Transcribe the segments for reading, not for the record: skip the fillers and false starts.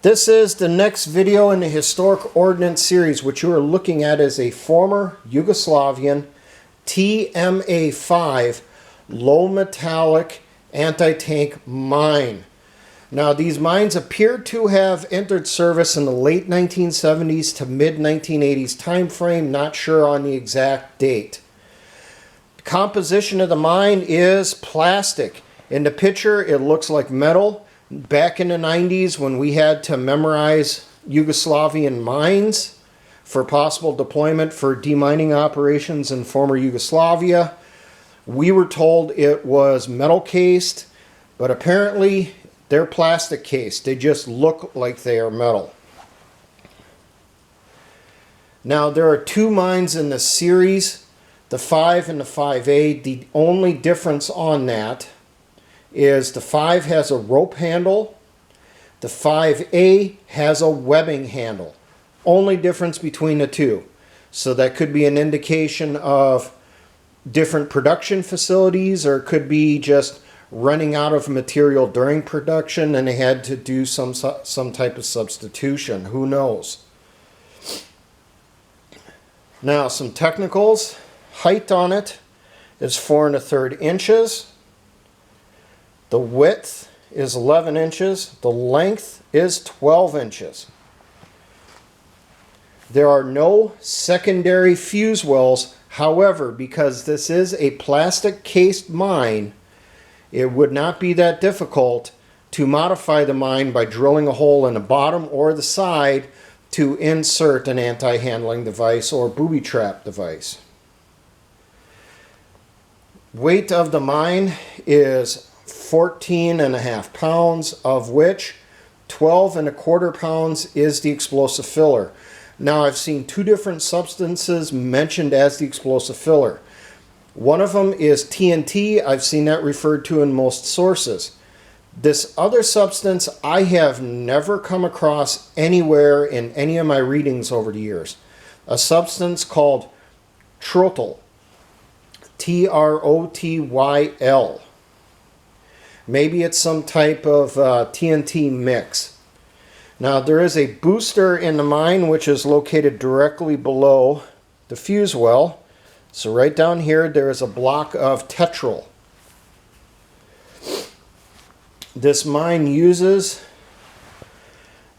This is the next video in the Historic Ordnance series, which you are looking at as a former Yugoslavian TMA-5 low metallic anti-tank mine. Now, these mines appear to have entered service in the late 1970s to mid-1980s time frame, not sure on the exact date. The composition of the mine is plastic. In the picture, it looks like metal. Back in the 90s, when we had to memorize Yugoslavian mines for possible deployment for demining operations in former Yugoslavia, we were told it was metal cased, but apparently they're plastic cased. They just look like they are metal. Now, there are two mines in the series, the 5 and the 5A. The only difference on that is the 5 has a rope handle, the 5A has a webbing handle. Only difference between the two. So that could be an indication of different production facilities, or it could be just running out of material during production and they had to do some type of substitution. Who knows? Now, some technicals. Height on it is 4 1/3 inches. The width is 11 inches. The length is 12 inches. There are no secondary fuse wells. However, because this is a plastic cased mine, it would not be that difficult to modify the mine by drilling a hole in the bottom or the side to insert an anti-handling device or booby trap device. Weight of the mine is 14.5 pounds, of which 12.25 pounds is the explosive filler. Now, I've seen two different substances mentioned as the explosive filler. One of them is TNT. I've seen that referred to in most sources. This other substance I have never come across anywhere in any of my readings over the years. A substance called trotyl. Trotyl. Maybe it's some type of TNT mix. Now, there is a booster in the mine which is located directly below the fuse well. So right down here there is a block of tetryl. This mine uses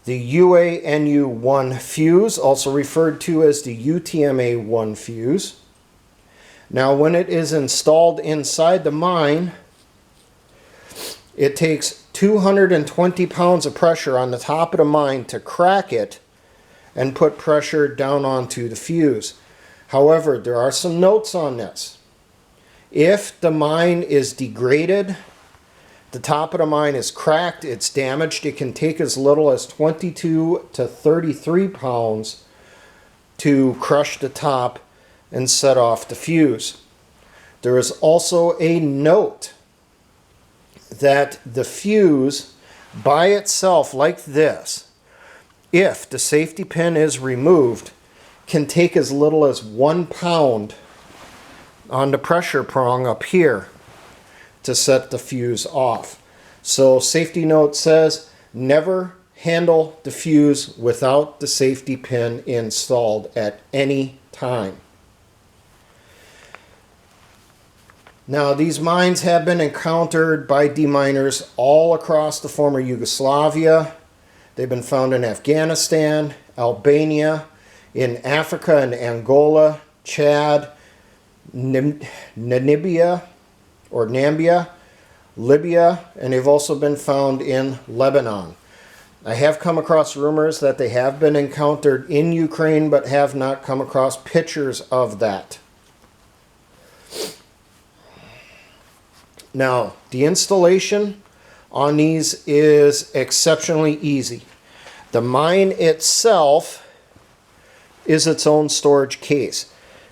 the UANU1 fuse, also referred to as the UTMA-1 fuse. Now, when it is installed inside the mine, it takes 220 pounds of pressure on the top of the mine to crack it and put pressure down onto the fuse. However, there are some notes on this. If the mine is degraded, the top of the mine is cracked, it's damaged, it can take as little as 22 to 33 pounds to crush the top and set off the fuse. There is also a note that the fuse by itself, like this, if the safety pin is removed, can take as little as 1 pound on the pressure prong up here to set the fuse off. So safety note says never handle the fuse without the safety pin installed at any time. Now, these mines have been encountered by deminers all across the former Yugoslavia. They've been found in Afghanistan, Albania, in Africa and Angola, Chad, Namibia, Libya, and they've also been found in Lebanon. I have come across rumors that they have been encountered in Ukraine, but have not come across pictures of that. Now, the installation on these is exceptionally easy. The mine itself is its own storage case.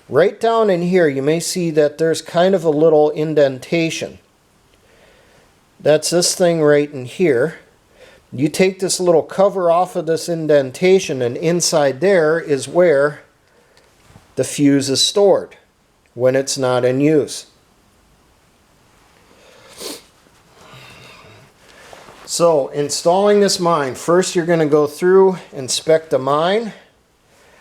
Right down in here, you may see that there's kind of a little indentation. That's this thing right in here. You take this little cover off of this indentation, and inside there is where the fuse is stored when it's not in use. So installing this mine, first you're going to go through, inspect the mine,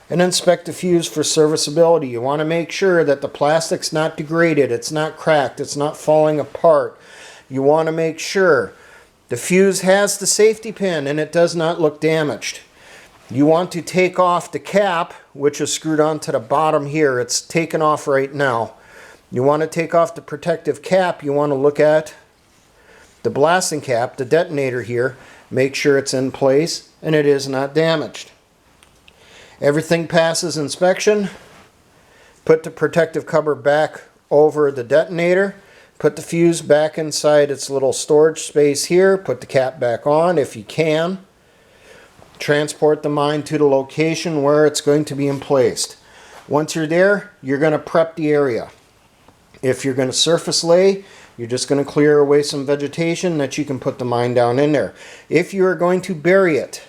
and inspect the fuse for serviceability. You want to make sure that the plastic's not degraded, it's not cracked, it's not falling apart. You want to make sure the fuse has the safety pin and it does not look damaged. You want to take off the cap, which is screwed onto the bottom here. It's taken off right now. You want to take off the protective cap. You want to look at the blasting cap, the detonator here, make sure it's in place and it is not damaged. Everything passes inspection. Put the protective cover back over the detonator. Put the fuse back inside its little storage space here. Put the cap back on if you can. Transport the mine to the location where it's going to be emplaced. Once you're there, you're going to prep the area. If you're going to surface lay, you're just going to clear away some vegetation that you can put the mine down in there. If you are going to bury it,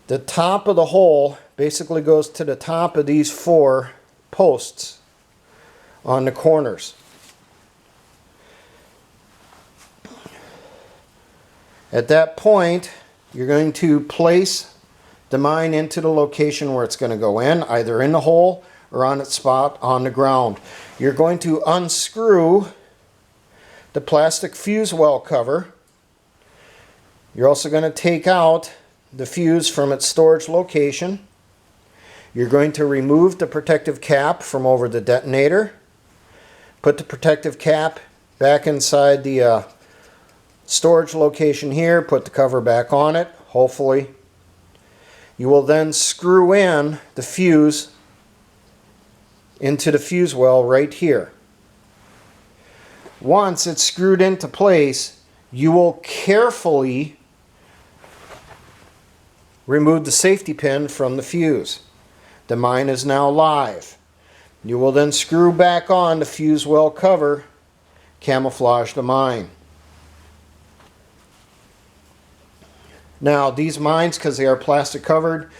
the top of the hole basically goes to the top of these 4 posts on the corners. At that point, you're going to place the mine into the location where it's going to go in, either in the hole or on its spot on the ground. You're going to unscrew the plastic fuse well cover. You're also going to take out the fuse from its storage location. You're going to remove the protective cap from over the detonator. Put the protective cap back inside the storage location here. Put the cover back on it, hopefully. You will then screw in the fuse into the fuse well right here. Once it's screwed into place, you will carefully remove the safety pin from the fuse. The mine is now live. You will then screw back on the fuse well cover, camouflage the mine. Now these mines, because they are plastic covered,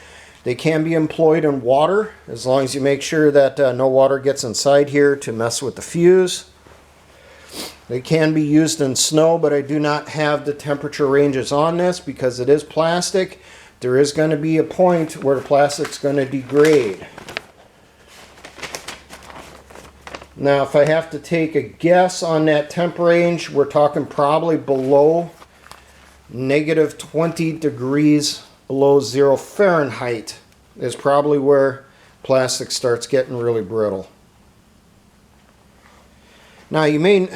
they can be employed in water as long as you make sure that no water gets inside here to mess with the fuse. They can be used in snow, but I do not have the temperature ranges on this because it is plastic. There is going to be a point where the plastic's going to degrade. Now if I have to take a guess on that temp range, we're talking probably below -20 degrees below 0 Fahrenheit is probably where plastic starts getting really brittle. Now you may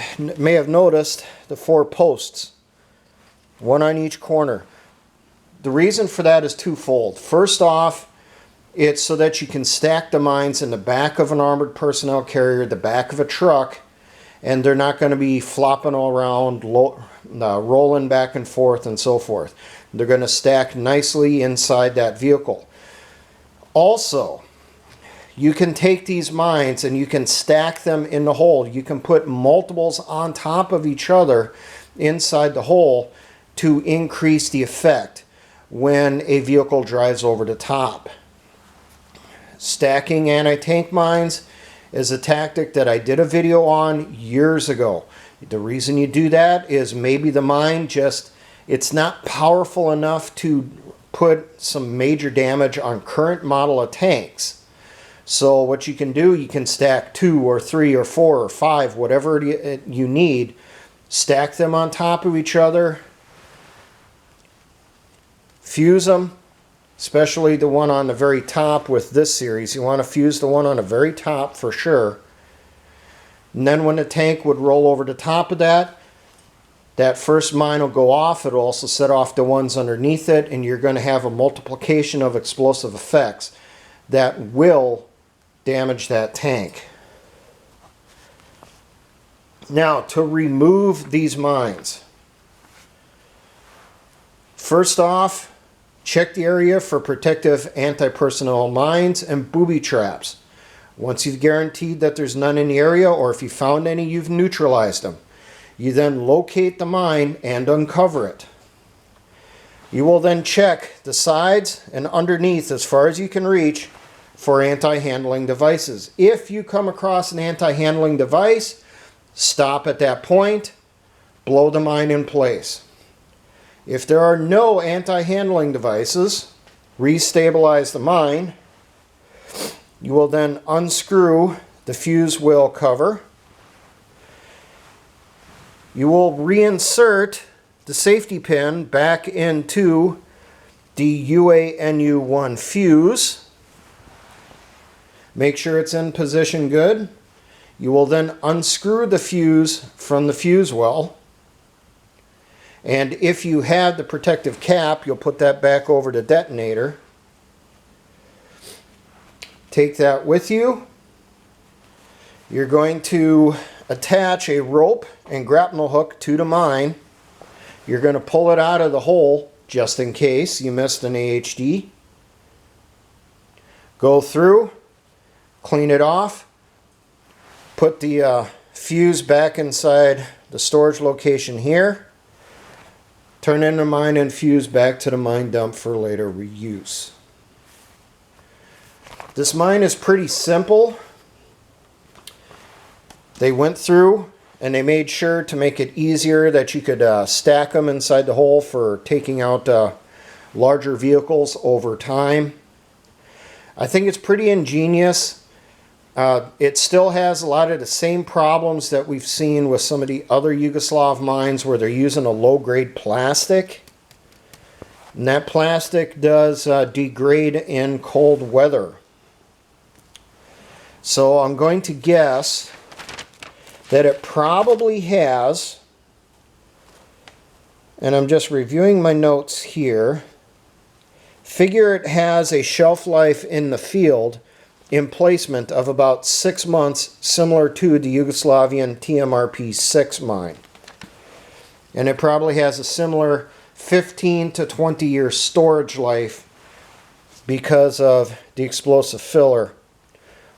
have noticed the 4 posts, one on each corner. The reason for that is twofold. First off, it's so that you can stack the mines in the back of an armored personnel carrier, the back of a truck, and they're not going to be flopping all around, rolling back and forth and so forth. They're going to stack nicely inside that vehicle. Also, you can take these mines and you can stack them in the hole. You can put multiples on top of each other inside the hole to increase the effect when a vehicle drives over the top. Stacking anti-tank mines is a tactic that I did a video on years ago. The reason you do that is maybe the mine it's not powerful enough to put some major damage on current model of tanks. So what you can do, you can stack 2 or 3 or 4 or 5, whatever you need, stack them on top of each other, fuse them, especially the one on the very top with this series. You want to fuse the one on the very top for sure. And then when the tank would roll over the top of that first mine will go off. It'll also set off the ones underneath it, and you're going to have a multiplication of explosive effects that will damage that tank. Now, to remove these mines, first off, check the area for protective anti-personnel mines and booby traps. Once you've guaranteed that there's none in the area, or if you found any, you've neutralized them. You then locate the mine and uncover it. You will then check the sides and underneath as far as you can reach for anti-handling devices. If you come across an anti-handling device, stop at that point, blow the mine in place. If there are no anti-handling devices, restabilize the mine. You will then unscrew the fuse wheel cover. You will reinsert the safety pin back into the UANU1 fuse. Make sure it's in position good. You will then unscrew the fuse from the fuse well. And if you have the protective cap, you'll put that back over the detonator. Take that with you. You're going to attach a rope and grapnel hook to the mine. You're going to pull it out of the hole just in case you missed an AHD. Go through, clean it off, put the fuse back inside the storage location here, turn in the mine and fuse back to the mine dump for later reuse. This mine is pretty simple. They went through and they made sure to make it easier that you could stack them inside the hole for taking out larger vehicles over time. I think it's pretty ingenious. It still has a lot of the same problems that we've seen with some of the other Yugoslav mines where they're using a low-grade plastic. And that plastic does degrade in cold weather. So I'm going to guess that it probably has, and I'm just reviewing my notes here, figure it has a shelf life in the field emplacement of about 6 months, similar to the Yugoslavian TMRP-6 mine. And it probably has a similar 15 to 20 year storage life because of the explosive filler.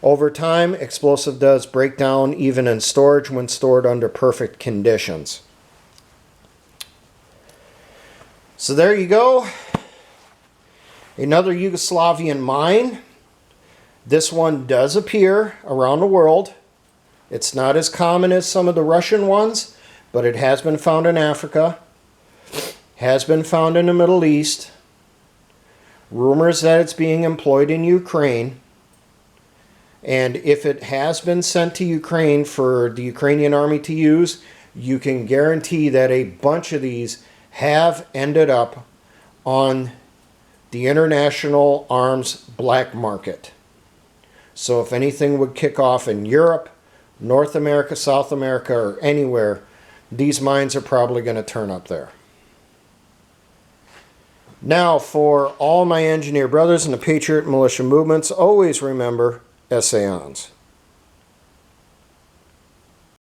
Over time, explosive does break down even in storage when stored under perfect conditions. So there you go. Another Yugoslavian mine. This one does appear around the world. It's not as common as some of the Russian ones, but it has been found in Africa, has been found in the Middle East. Rumors that it's being employed in Ukraine. And if it has been sent to Ukraine for the Ukrainian army to use, you can guarantee that a bunch of these have ended up on the international arms black market. So if anything would kick off in Europe, North America, South America, or anywhere, these mines are probably going to turn up there. Now, for all my engineer brothers in the Patriot Militia movements, always remember, Essayons.